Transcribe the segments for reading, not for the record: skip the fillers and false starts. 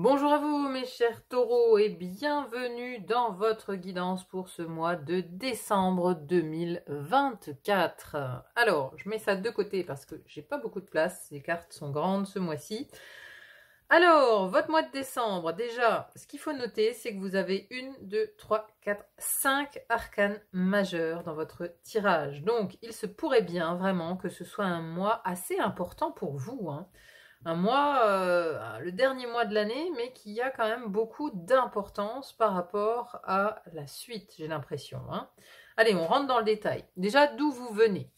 Bonjour à vous mes chers taureaux et bienvenue dans votre guidance pour ce mois de décembre 2024. Alors, je mets ça de côté parce que j'ai pas beaucoup de place, les cartes sont grandes ce mois-ci. Alors, votre mois de décembre, déjà, ce qu'il faut noter, c'est que vous avez 1, 2, 3, 4, 5 arcanes majeurs dans votre tirage. Donc, il se pourrait bien vraiment que ce soit un mois assez important pour vous, hein. Un mois, le dernier mois de l'année, mais qui a quand même beaucoup d'importance par rapport à la suite, j'ai l'impression, hein. Allez, on rentre dans le détail. Déjà, d'où vous venez?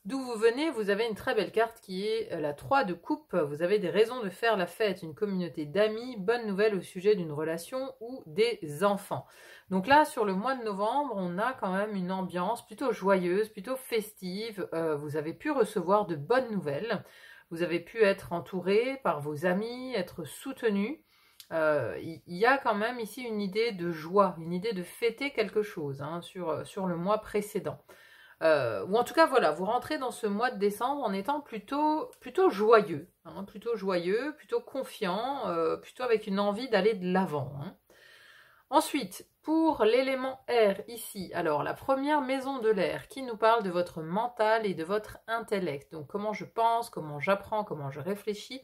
D'où vous venez, vous avez une très belle carte qui est la 3 de coupe. Vous avez des raisons de faire la fête, une communauté d'amis, bonne nouvelle au sujet d'une relation ou des enfants. Donc là, sur le mois de novembre, on a quand même une ambiance plutôt joyeuse, plutôt festive. Vous avez pu recevoir de bonnes nouvelles. Vous avez pu être entouré par vos amis, être soutenu. Il y a quand même ici une idée de joie, une idée de fêter quelque chose, hein, sur le mois précédent. Ou en tout cas, voilà, vous rentrez dans ce mois de décembre en étant plutôt joyeux, hein, plutôt confiant, plutôt avec une envie d'aller de l'avant, hein. Ensuite, pour l'élément air ici, alors la première maison de l'air qui nous parle de votre mental et de votre intellect. Donc comment je pense, comment j'apprends, comment je réfléchis.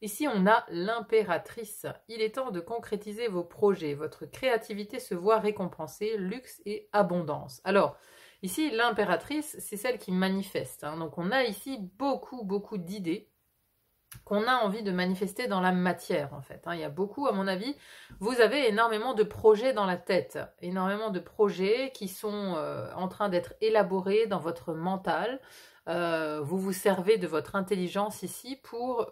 Ici, on a l'impératrice. Il est temps de concrétiser vos projets. Votre créativité se voit récompensée, luxe et abondance. Alors, ici, l'impératrice, c'est celle qui manifeste, hein. Donc on a ici beaucoup d'idées qu'on a envie de manifester dans la matière, en fait, hein. Il y a beaucoup, à mon avis, vous avez énormément de projets dans la tête, énormément de projets qui sont en train d'être élaborés dans votre mental. Vous vous servez de votre intelligence ici pour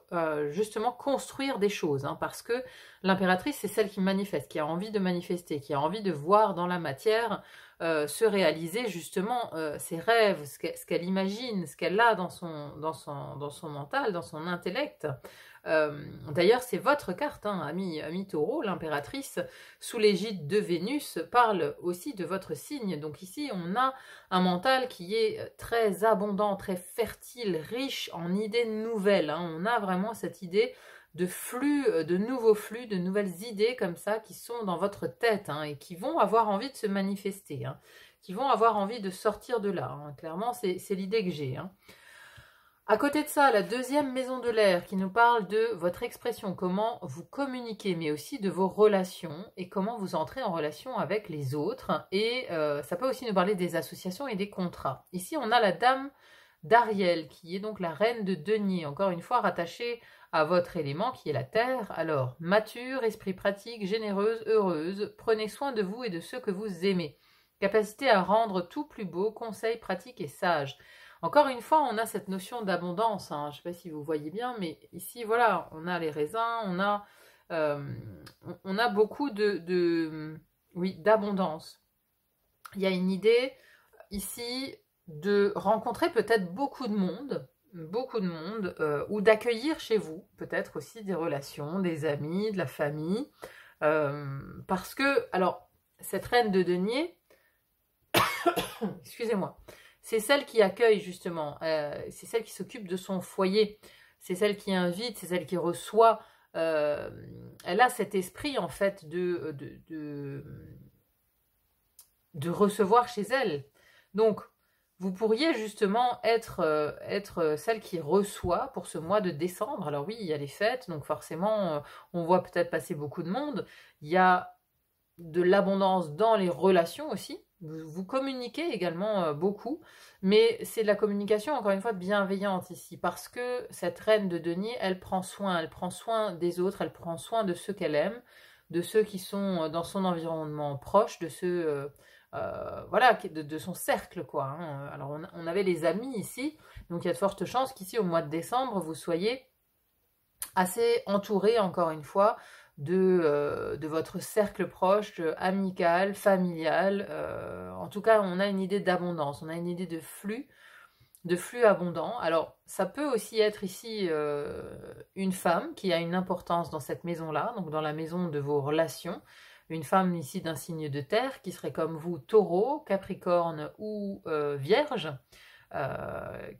justement construire des choses, hein, parce que l'impératrice, c'est celle qui manifeste, qui a envie de manifester, qui a envie de voir dans la matière se réaliser justement ses rêves, ce qu'elle imagine, ce qu'elle a dans son mental, dans son intellect. D'ailleurs, c'est votre carte, hein, ami taureau, l'impératrice, sous l'égide de Vénus, parle aussi de votre signe. Donc ici, on a un mental qui est très abondant, très fertile, riche en idées nouvelles, hein. On a vraiment cette idée de flux, de nouveaux flux, de nouvelles idées comme ça qui sont dans votre tête, hein, et qui vont avoir envie de se manifester, hein, qui vont avoir envie de sortir de là, hein. Clairement, c'est l'idée que j'ai, hein. À côté de ça, la deuxième maison de l'air qui nous parle de votre expression, comment vous communiquez, mais aussi de vos relations et comment vous entrez en relation avec les autres. Et ça peut aussi nous parler des associations et des contrats. Ici, on a la dame d'Ariel, qui est donc la reine de denier, encore une fois rattachée à votre élément qui est la terre. Alors, mature, esprit pratique, généreuse, heureuse, prenez soin de vous et de ceux que vous aimez. Capacité à rendre tout plus beau, conseil pratique et sage. Encore une fois, on a cette notion d'abondance, hein. Je ne sais pas si vous voyez bien, mais ici, voilà, on a les raisins, on a beaucoup oui, d'abondance. Il y a une idée ici de rencontrer peut-être beaucoup de monde, ou d'accueillir chez vous peut-être aussi des relations, des amis, de la famille, parce que, alors, cette reine de denier, excusez-moi, c'est celle qui accueille justement, c'est celle qui s'occupe de son foyer, c'est celle qui invite, c'est celle qui reçoit, elle a cet esprit en fait de recevoir chez elle. Donc, vous pourriez justement être celle qui reçoit pour ce mois de décembre. Alors oui, il y a les fêtes, donc forcément, on voit peut-être passer beaucoup de monde. Il y a de l'abondance dans les relations aussi. Vous communiquez également beaucoup, mais c'est de la communication, encore une fois, bienveillante ici, parce que cette reine de denier, elle prend soin des autres, elle prend soin de ceux qu'elle aime, de ceux qui sont dans son environnement proche, de ceux... voilà, de son cercle, quoi, hein. Alors, on avait les amis ici, donc il y a de fortes chances qu'ici, au mois de décembre, vous soyez assez entouré, encore une fois, de votre cercle proche, amical, familial. En tout cas, on a une idée d'abondance, on a une idée de flux abondant. Alors, ça peut aussi être ici une femme qui a une importance dans cette maison-là, donc dans la maison de vos relations. Une femme ici d'un signe de terre qui serait comme vous, taureau, capricorne ou vierge,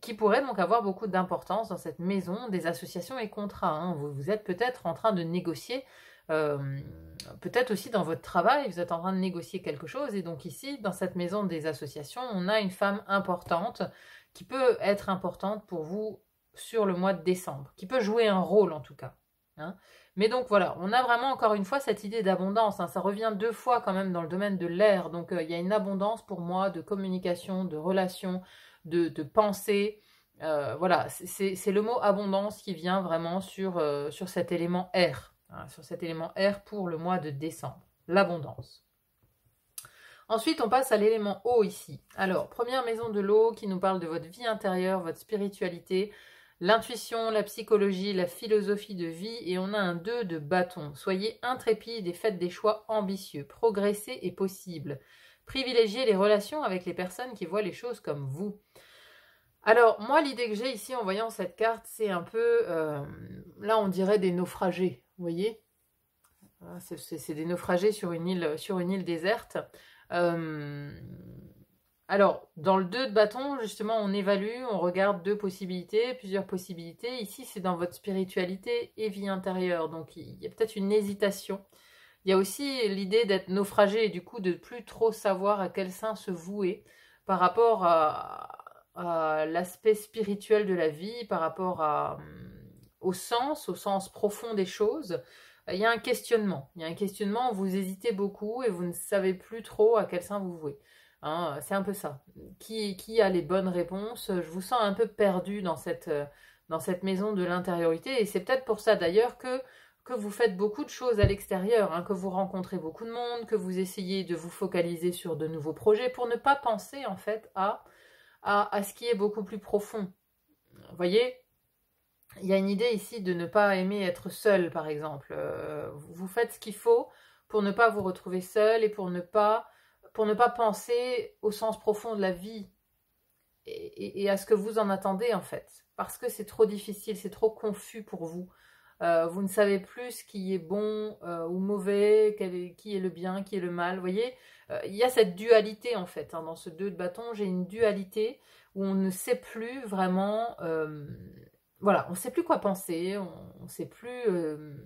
qui pourrait donc avoir beaucoup d'importance dans cette maison des associations et contrats, hein. Vous êtes peut-être en train de négocier Peut-être aussi dans votre travail, vous êtes en train de négocier quelque chose. Et donc ici, dans cette maison des associations, on a une femme importante qui peut être importante pour vous sur le mois de décembre, qui peut jouer un rôle en tout cas. Hein. Mais donc voilà, on a vraiment encore une fois cette idée d'abondance. Hein. Ça revient 2 fois quand même dans le domaine de l'air. Donc il y a une abondance pour moi de communication, de relations, de pensée. Voilà, c'est le mot abondance qui vient vraiment sur cet élément air. Hein, sur cet élément air pour le mois de décembre. L'abondance. Ensuite, on passe à l'élément eau ici. Alors, première maison de l'eau qui nous parle de votre vie intérieure, votre spiritualité, l'intuition, la psychologie, la philosophie de vie, et on a un 2 de bâton. Soyez intrépide et faites des choix ambitieux. Progresser est possible. Privilégiez les relations avec les personnes qui voient les choses comme vous. Alors, moi, l'idée que j'ai ici en voyant cette carte, c'est un peu, là, on dirait des naufragés, vous voyez? C'est des naufragés sur une île déserte. Alors, dans le 2 de bâton, justement, on évalue, on regarde 2 possibilités, plusieurs possibilités. Ici, c'est dans votre spiritualité et vie intérieure. Donc, il y a peut-être une hésitation. Il y a aussi l'idée d'être naufragé et du coup de ne plus trop savoir à quel sein se vouer par rapport à l'aspect spirituel de la vie, par rapport au sens profond des choses. Il y a un questionnement. Il y a un questionnement, vous hésitez beaucoup et vous ne savez plus trop à quel sein vous vouer. Hein, c'est un peu ça. Qui a les bonnes réponses? Je vous sens un peu perdu dans cette maison de l'intériorité. Et c'est peut-être pour ça d'ailleurs que vous faites beaucoup de choses à l'extérieur, hein, que vous rencontrez beaucoup de monde, que vous essayez de vous focaliser sur de nouveaux projets pour ne pas penser en fait à ce qui est beaucoup plus profond. Vous voyez, il y a une idée ici de ne pas aimer être seul, par exemple. Vous faites ce qu'il faut pour ne pas vous retrouver seul et pour ne pas penser au sens profond de la vie et à ce que vous en attendez, en fait. Parce que c'est trop difficile, c'est trop confus pour vous. Vous ne savez plus ce qui est bon ou mauvais, qui est le bien, qui est le mal. Vous voyez, il y a cette dualité, en fait. Hein, dans ce 2 de bâton, j'ai une dualité où on ne sait plus vraiment... voilà, on ne sait plus quoi penser, on ne sait plus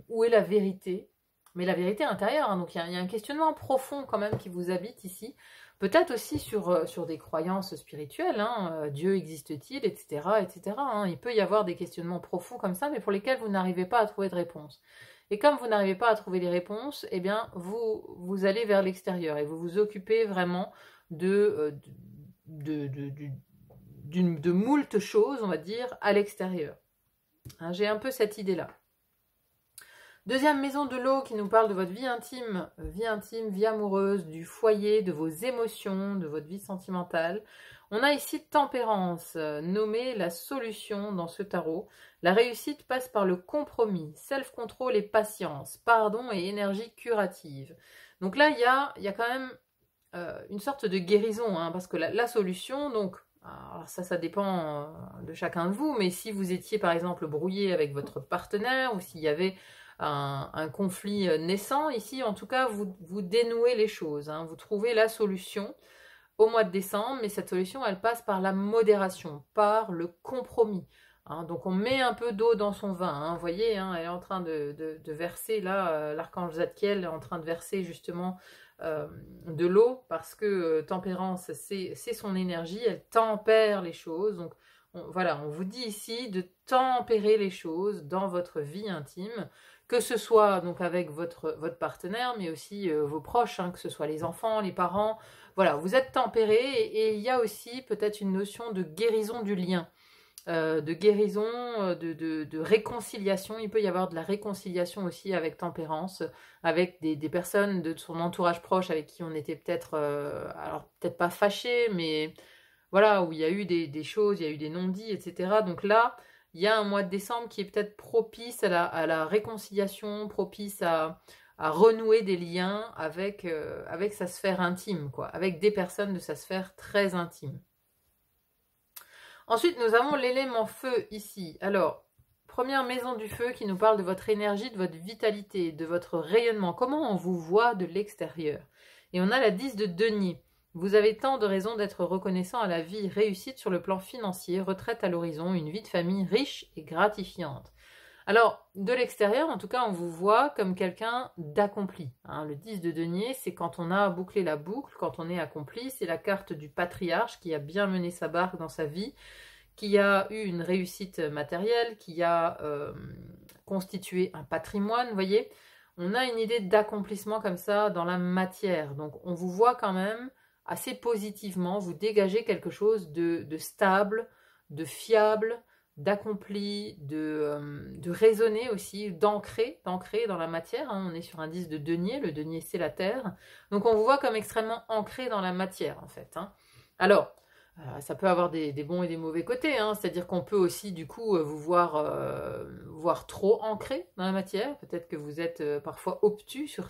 où est la vérité. Mais la vérité intérieure, hein, donc il y a un questionnement profond quand même qui vous habite ici. Peut-être aussi sur des croyances spirituelles, hein, Dieu existe-t-il, etc. etc. Hein. Il peut y avoir des questionnements profonds comme ça, mais pour lesquels vous n'arrivez pas à trouver de réponse. Et comme vous n'arrivez pas à trouver les réponses, eh bien, vous allez vers l'extérieur et vous vous occupez vraiment de moult choses, on va dire, à l'extérieur. Hein, j'ai un peu cette idée-là. Deuxième maison de l'eau qui nous parle de votre vie intime, vie amoureuse, du foyer, de vos émotions, de votre vie sentimentale. On a ici tempérance, nommée la solution dans ce tarot. La réussite passe par le compromis, self-control et patience, pardon et énergie curative. Donc là, il y a quand même une sorte de guérison, hein, parce que la solution, donc, alors ça dépend de chacun de vous, mais si vous étiez par exemple brouillé avec votre partenaire ou s'il y avait un conflit naissant, ici en tout cas vous dénouez les choses, hein, vous trouvez la solution au mois de décembre, mais cette solution elle passe par la modération, par le compromis. Hein, donc on met un peu d'eau dans son vin, hein, vous voyez, hein, elle est en train de verser là, l'archange Zadkiel est en train de verser justement de l'eau parce que tempérance c'est son énergie, elle tempère les choses. Donc voilà, on vous dit ici de tempérer les choses dans votre vie intime, que ce soit donc avec votre partenaire, mais aussi vos proches, hein, que ce soit les enfants, les parents. Voilà, vous êtes tempéré et il y a aussi peut-être une notion de guérison du lien. De guérison, de réconciliation. Il peut y avoir de la réconciliation aussi avec tempérance, avec des personnes de son entourage proche avec qui on était peut-être, alors peut-être pas fâchés, mais voilà, où il y a eu des choses, il y a eu des non-dits, etc. Donc là, il y a un mois de décembre qui est peut-être propice à la réconciliation, propice à renouer des liens avec sa sphère intime, quoi, avec des personnes de sa sphère très intime. Ensuite, nous avons l'élément feu ici. Alors, première maison du feu qui nous parle de votre énergie, de votre vitalité, de votre rayonnement. Comment on vous voit de l'extérieur? Et on a la 10 de denier. Vous avez tant de raisons d'être reconnaissant à la vie, réussite sur le plan financier, retraite à l'horizon, une vie de famille riche et gratifiante. Alors, de l'extérieur, en tout cas, on vous voit comme quelqu'un d'accompli. Hein. Le 10 de denier, c'est quand on a bouclé la boucle, quand on est accompli. C'est la carte du patriarche qui a bien mené sa barque dans sa vie, qui a eu une réussite matérielle, qui a constitué un patrimoine, vous voyez. On a une idée d'accomplissement comme ça dans la matière. Donc, on vous voit quand même assez positivement, vous dégagez quelque chose de stable, de fiable, d'accompli, de raisonner aussi, d'ancrer dans la matière. Hein. On est sur un 10 de denier, le denier c'est la terre. Donc on vous voit comme extrêmement ancré dans la matière en fait. Hein. Alors, ça peut avoir des bons et des mauvais côtés, hein. C'est-à-dire qu'on peut aussi du coup vous voir trop ancré dans la matière. Peut-être que vous êtes parfois obtus sur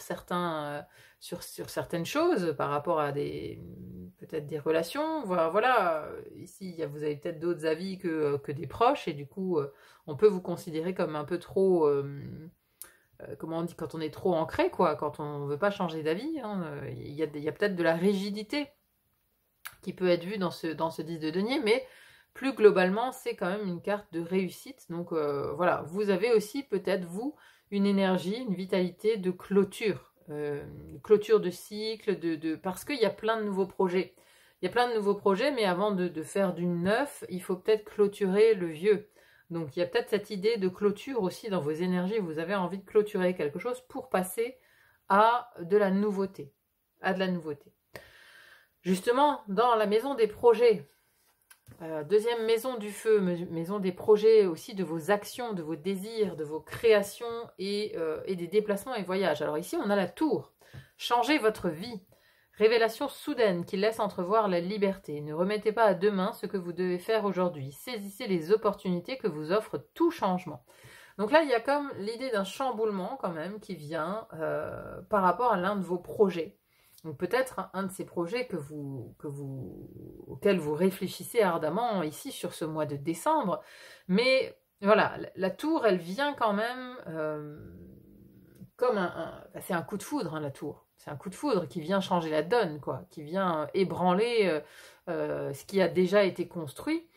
sur certaines choses par rapport à peut-être des relations. Voilà, ici vous avez peut-être d'autres avis que des proches et du coup on peut vous considérer comme un peu trop, comment on dit, quand on est trop ancré, quoi, quand on ne veut pas changer d'avis. Hein. Il y a peut-être de la rigidité qui peut être vue dans ce 10 de denier, mais plus globalement, c'est quand même une carte de réussite. Donc voilà, vous avez aussi peut-être, vous, une énergie, une vitalité de clôture. Une clôture de cycle, parce qu'il y a plein de nouveaux projets. Il y a plein de nouveaux projets, mais avant de faire du neuf, il faut peut-être clôturer le vieux. Donc il y a peut-être cette idée de clôture aussi dans vos énergies. Vous avez envie de clôturer quelque chose pour passer à de la nouveauté. Justement, dans la maison des projets, deuxième maison du feu, maison des projets aussi, de vos actions, de vos désirs, de vos créations et des déplacements et voyages. Alors ici, on a la tour. Changez votre vie. Révélation soudaine qui laisse entrevoir la liberté. Ne remettez pas à demain ce que vous devez faire aujourd'hui. Saisissez les opportunités que vous offre tout changement. Donc là, il y a comme l'idée d'un chamboulement quand même qui vient par rapport à l'un de vos projets. Donc peut-être un de ces projets auxquels vous réfléchissez ardemment ici sur ce mois de décembre. Mais voilà, la tour, elle vient quand même comme c'est un coup de foudre, hein, la tour. C'est un coup de foudre qui vient changer la donne, quoi, qui vient ébranler ce qui a déjà été construit.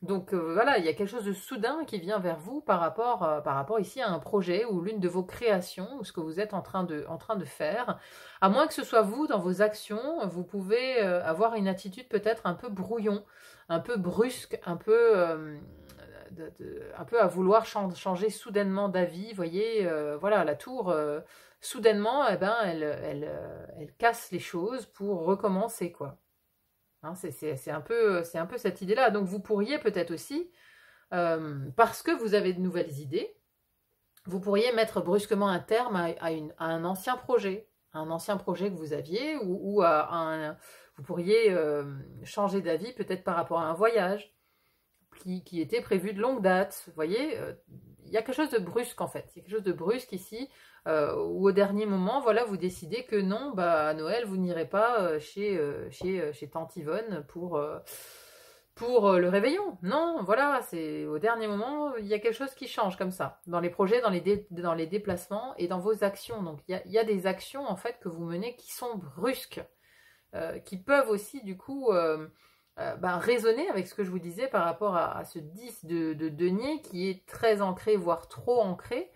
Donc voilà, il y a quelque chose de soudain qui vient vers vous par rapport ici à un projet ou l'une de vos créations ou ce que vous êtes en train de faire. À moins que ce soit vous, dans vos actions, vous pouvez avoir une attitude peut-être un peu brouillon, un peu brusque, un peu à vouloir changer soudainement d'avis. Vous voyez, voilà, la tour, soudainement, eh ben, elle casse les choses pour recommencer, quoi. Hein, c'est un peu cette idée-là. Donc vous pourriez peut-être aussi, parce que vous avez de nouvelles idées, vous pourriez mettre brusquement un terme à un ancien projet. Un ancien projet que vous aviez, ou vous pourriez changer d'avis peut-être par rapport à un voyage qui était prévu de longue date. Vous voyez, il y a quelque chose de brusque en fait. Il y a quelque chose de brusque ici, où au dernier moment, voilà, vous décidez que non, bah, à Noël, vous n'irez pas chez Tante Yvonne pour le réveillon. Non, voilà, c'est au dernier moment, il y a quelque chose qui change comme ça. Dans les projets, dans les déplacements et dans vos actions. Donc il y a des actions en fait que vous menez qui sont brusques, qui peuvent aussi du coup résonner avec ce que je vous disais par rapport à ce 10 de denier qui est très ancré, voire trop ancré.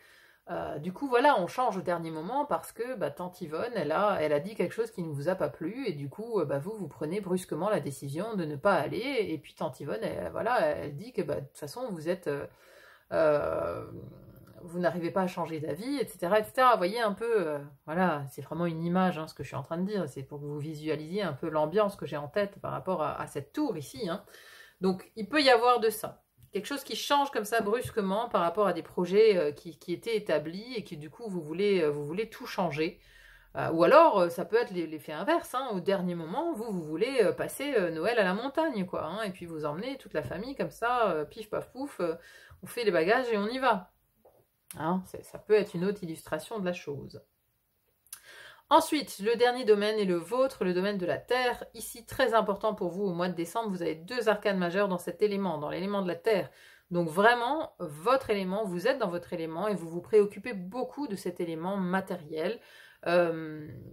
Du coup, voilà, on change au dernier moment parce que Tante Yvonne, elle a dit quelque chose qui ne vous a pas plu et du coup, vous prenez brusquement la décision de ne pas aller. Et puis Tante Yvonne, elle dit que de toute façon, vous n'arrivez pas à changer d'avis, etc., etc. Vous voyez un peu, voilà, c'est vraiment une image, hein, ce que je suis en train de dire. C'est pour que vous visualisiez un peu l'ambiance que j'ai en tête par rapport à cette tour ici. Hein. Donc, il peut y avoir de ça. Quelque chose qui change comme ça brusquement par rapport à des projets qui étaient établis et qui du coup vous voulez tout changer. Ou alors ça peut être l'effet inverse, hein, au dernier moment vous voulez passer Noël à la montagne, quoi, hein, et puis vous emmenez toute la famille comme ça, pif paf pouf, on fait les bagages et on y va. Hein, ça peut être une autre illustration de la chose. Ensuite, le dernier domaine est le vôtre, le domaine de la terre. Ici, très important pour vous au mois de décembre, vous avez 2 arcanes majeures dans cet élément, dans l'élément de la terre. Donc vraiment, votre élément, vous êtes dans votre élément et vous vous préoccupez beaucoup de cet élément matériel,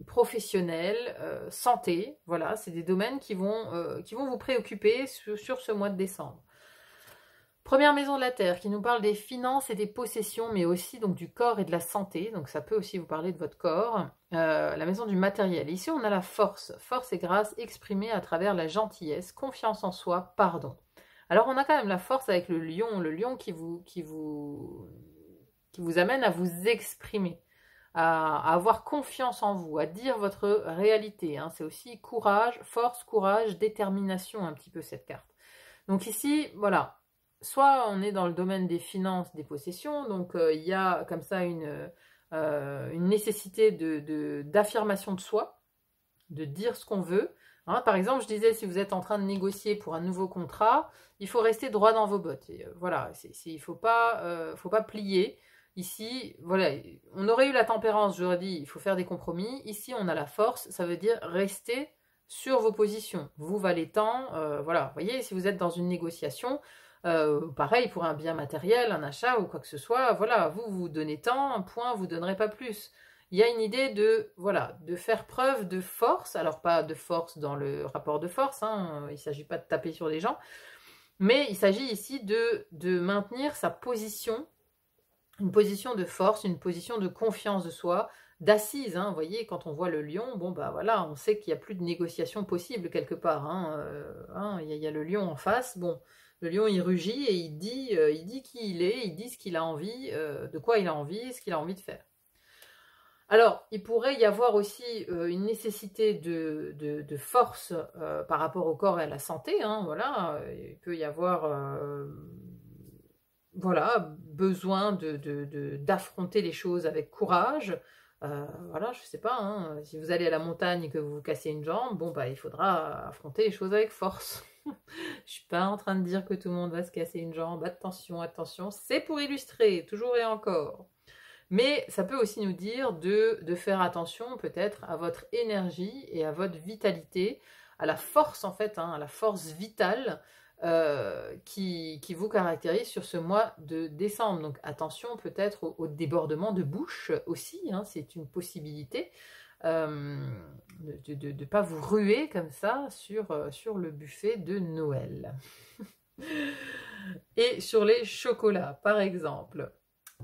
professionnel, santé. Voilà, c'est des domaines qui vont vous préoccuper sur ce mois de décembre. Première maison de la Terre qui nous parle des finances et des possessions, mais aussi donc du corps et de la santé. Donc ça peut aussi vous parler de votre corps. La maison du matériel. Ici, on a la force. Force et grâce exprimée à travers la gentillesse, confiance en soi, pardon. Alors on a quand même la force avec le lion qui vous amène à vous exprimer, à avoir confiance en vous, à dire votre réalité. Hein. C'est aussi courage, force, courage, détermination un petit peu cette carte. Donc ici, voilà. Soit on est dans le domaine des finances, des possessions, donc il y a comme ça une nécessité d'affirmation de soi, de dire ce qu'on veut. Hein, par exemple, je disais, si vous êtes en train de négocier pour un nouveau contrat, il faut rester droit dans vos bottes. Et, voilà, il ne faut pas plier. Ici, voilà, on aurait eu la tempérance, j'aurais dit, il faut faire des compromis. Ici, on a la force, ça veut dire rester sur vos positions. Vous valez tant, voilà. Vous voyez, si vous êtes dans une négociation, pareil pour un bien matériel, un achat ou quoi que ce soit, voilà, vous donnez tant, un point, vous ne donnerez pas plus. Il y a une idée de, voilà, de faire preuve de force, alors pas de force dans le rapport de force, hein, il ne s'agit pas de taper sur les gens, mais il s'agit ici de maintenir sa position, une position de force, une position de confiance de soi, d'assise, hein, vous voyez, quand on voit le lion, bon bah voilà, on sait qu'il n'y a plus de négociation possible quelque part, hein, il y a le lion en face, bon, le lion il rugit et il dit qui il est, il dit ce qu'il a envie, de quoi il a envie, ce qu'il a envie de faire. Alors, il pourrait y avoir aussi une nécessité de force par rapport au corps et à la santé, hein, voilà, il peut y avoir voilà, besoin d'affronter les choses avec courage. Voilà, je sais pas, hein, si vous allez à la montagne et que vous vous cassez une jambe, bon bah il faudra affronter les choses avec force. Je suis pas en train de dire que tout le monde va se casser une jambe, attention, attention, c'est pour illustrer, toujours et encore. Mais ça peut aussi nous dire de faire attention peut-être à votre énergie et à votre vitalité, à la force en fait, hein, à la force vitale qui vous caractérise sur ce mois de décembre. Donc attention peut-être au débordement de bouche aussi, hein, c'est une possibilité. De ne pas vous ruer comme ça sur le buffet de Noël. Et sur les chocolats, par exemple.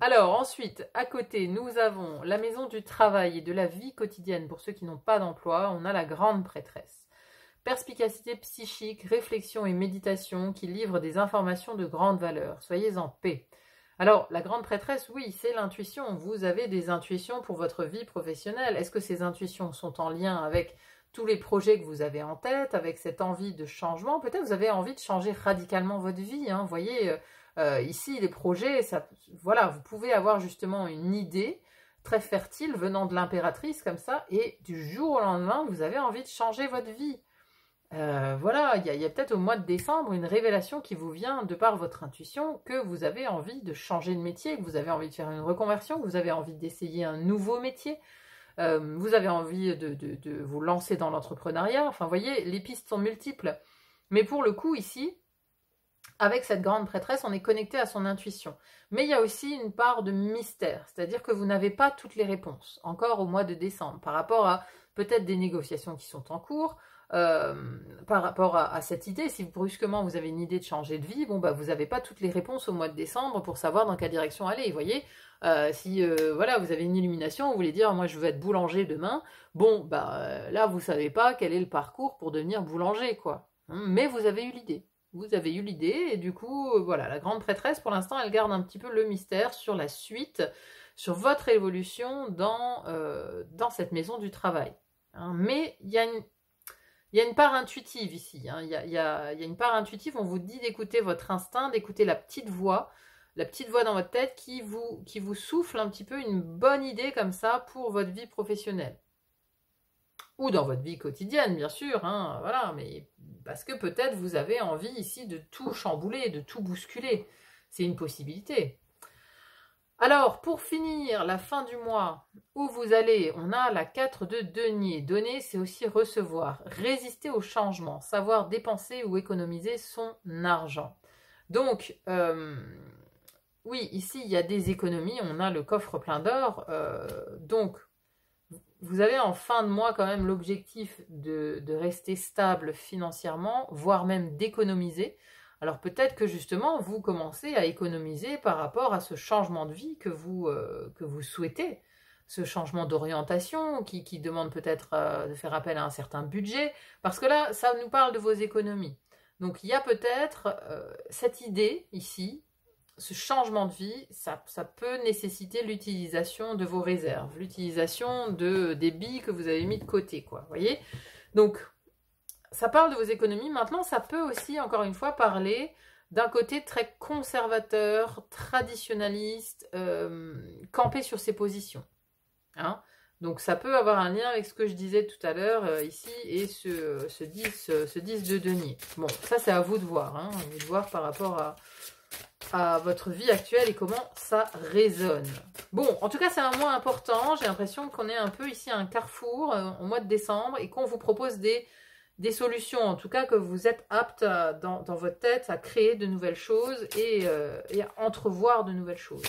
Alors ensuite, à côté, nous avons la maison du travail et de la vie quotidienne. Pour ceux qui n'ont pas d'emploi, on a la grande prêtresse. Perspicacité psychique, réflexion et méditation qui livrent des informations de grande valeur. Soyez en paix. Alors, la grande prêtresse, oui, c'est l'intuition. Vous avez des intuitions pour votre vie professionnelle. Est-ce que ces intuitions sont en lien avec tous les projets que vous avez en tête, avec cette envie de changement? Peut-être vous avez envie de changer radicalement votre vie. Hein. Vous voyez, ici, les projets, ça, voilà, vous pouvez avoir justement une idée très fertile venant de l'impératrice comme ça, et du jour au lendemain, vous avez envie de changer votre vie. Voilà, il y a peut-être au mois de décembre une révélation qui vous vient de par votre intuition que vous avez envie de changer de métier, que vous avez envie de faire une reconversion, que vous avez envie d'essayer un nouveau métier, vous avez envie de vous lancer dans l'entrepreneuriat. Enfin, vous voyez, les pistes sont multiples. Mais pour le coup, ici, avec cette grande prêtresse, on est connecté à son intuition. Mais il y a aussi une part de mystère, c'est-à-dire que vous n'avez pas toutes les réponses, encore au mois de décembre, par rapport à peut-être des négociations qui sont en cours, par rapport à cette idée. Si brusquement vous avez une idée de changer de vie, bon bah vous n'avez pas toutes les réponses au mois de décembre pour savoir dans quelle direction aller. Vous voyez, si voilà, vous avez une illumination, vous voulez dire moi je veux être boulanger demain, bon bah là vous savez pas quel est le parcours pour devenir boulanger quoi. Mais vous avez eu l'idée. Vous avez eu l'idée et du coup voilà, la grande prêtresse pour l'instant elle garde un petit peu le mystère sur la suite, sur votre évolution dans cette maison du travail. Hein. Mais il y a une part intuitive ici, hein. Il y a une part intuitive, on vous dit d'écouter votre instinct, d'écouter la petite voix dans votre tête qui vous souffle un petit peu une bonne idée comme ça pour votre vie professionnelle. Ou dans votre vie quotidienne, bien sûr, hein, voilà, mais parce que peut-être vous avez envie ici de tout chambouler, de tout bousculer. C'est une possibilité. Alors, pour finir, la fin du mois où vous allez, on a la 4 de denier. Donner, c'est aussi recevoir. Résister au changement, savoir dépenser ou économiser son argent. Donc, oui, ici, il y a des économies. On a le coffre plein d'or. Donc, vous avez en fin de mois quand même l'objectif de rester stable financièrement, voire même d'économiser. Alors peut-être que justement, vous commencez à économiser par rapport à ce changement de vie que vous souhaitez, ce changement d'orientation qui demande peut-être de faire appel à un certain budget, parce que là, ça nous parle de vos économies. Donc il y a peut-être cette idée ici, ce changement de vie, ça peut nécessiter l'utilisation de vos réserves, l'utilisation des billes que vous avez mis de côté, quoi, vous voyez? Donc, ça parle de vos économies. Maintenant, ça peut aussi, encore une fois, parler d'un côté très conservateur, traditionnaliste, campé sur ses positions. Hein, donc, ça peut avoir un lien avec ce que je disais tout à l'heure ici et ce 10 de denier. Bon, ça, c'est à vous de voir. Hein, à vous de voir par rapport à votre vie actuelle et comment ça résonne. Bon, en tout cas, c'est un mois important. J'ai l'impression qu'on est un peu ici à un carrefour au mois de décembre et qu'on vous propose des solutions, en tout cas que vous êtes apte dans votre tête à créer de nouvelles choses et à entrevoir de nouvelles choses.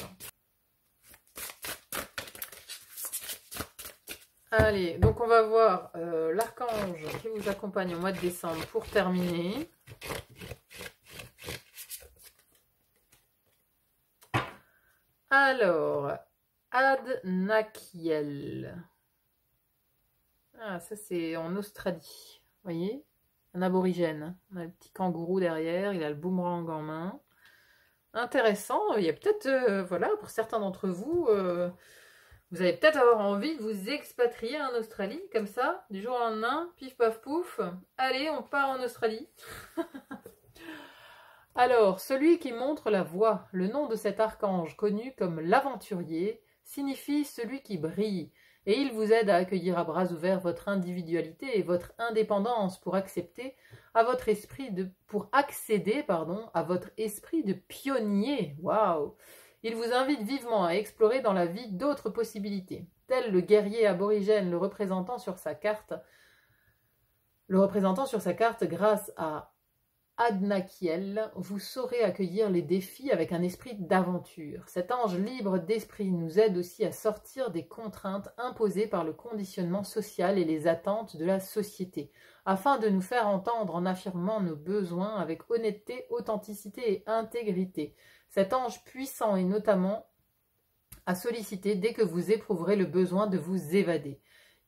Allez, donc on va voir l'archange qui vous accompagne au mois de décembre pour terminer. Alors, Adnakiel. Ah, ça c'est en Australie. Vous voyez, un aborigène. On a le petit kangourou derrière, il a le boomerang en main. Intéressant, il y a peut-être, voilà, pour certains d'entre vous, vous allez peut-être avoir envie de vous expatrier en Australie, comme ça, du jour au lendemain, pif paf pouf, allez, on part en Australie. Alors, celui qui montre la voie, le nom de cet archange connu comme l'aventurier, signifie celui qui brille, et il vous aide à accueillir à bras ouverts votre individualité et votre indépendance pour accéder à votre esprit de pionnier. Waouh! Il vous invite vivement à explorer dans la vie d'autres possibilités, tel le guerrier aborigène le représentant sur sa carte grâce à Adnakiel, vous saurez accueillir les défis avec un esprit d'aventure. Cet ange libre d'esprit nous aide aussi à sortir des contraintes imposées par le conditionnement social et les attentes de la société, afin de nous faire entendre en affirmant nos besoins avec honnêteté, authenticité et intégrité. Cet ange puissant est notamment à solliciter dès que vous éprouverez le besoin de vous évader.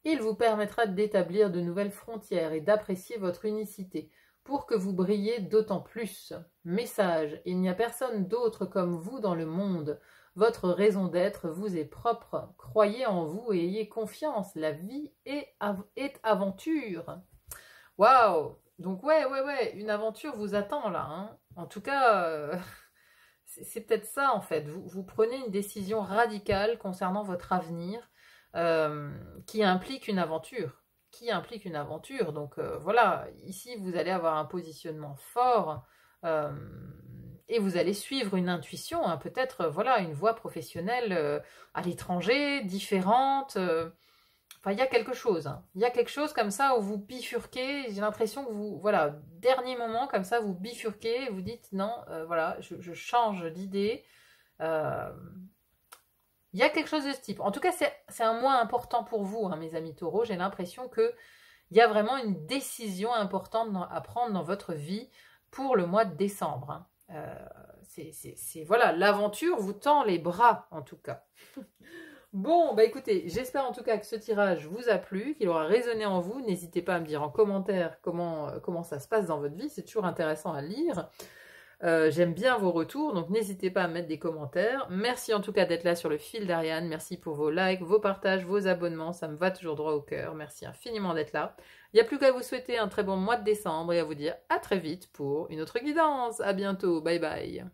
Il vous permettra d'établir de nouvelles frontières et d'apprécier votre unicité, pour que vous brillez d'autant plus. Message, il n'y a personne d'autre comme vous dans le monde. Votre raison d'être vous est propre. Croyez en vous et ayez confiance. La vie est aventure. Waouh! Donc ouais, une aventure vous attend là. Hein. En tout cas, c'est peut-être ça en fait. Vous prenez une décision radicale concernant votre avenir qui implique une aventure. Donc voilà, ici vous allez avoir un positionnement fort et vous allez suivre une intuition, hein, peut-être voilà une voie professionnelle à l'étranger, différente. Enfin, il y a quelque chose. Hein. Il y a quelque chose comme ça où vous bifurquez. J'ai l'impression que vous, voilà, dernier moment comme ça, vous bifurquez, vous dites non, voilà, je change d'idée. Il y a quelque chose de ce type. En tout cas, c'est un mois important pour vous, hein, mes amis taureaux. J'ai l'impression qu'il y a vraiment une décision importante à prendre dans votre vie pour le mois de décembre. Hein. Voilà, l'aventure vous tend les bras, en tout cas. Bon, bah écoutez, j'espère en tout cas que ce tirage vous a plu, qu'il aura résonné en vous. N'hésitez pas à me dire en commentaire comment ça se passe dans votre vie. C'est toujours intéressant à lire. J'aime bien vos retours, donc n'hésitez pas à mettre des commentaires. Merci en tout cas d'être là sur le fil d'Ariane. Merci pour vos likes, vos partages, vos abonnements. Ça me va toujours droit au cœur. Merci infiniment d'être là. Il n'y a plus qu'à vous souhaiter un très bon mois de décembre et à vous dire à très vite pour une autre guidance. À bientôt. Bye bye.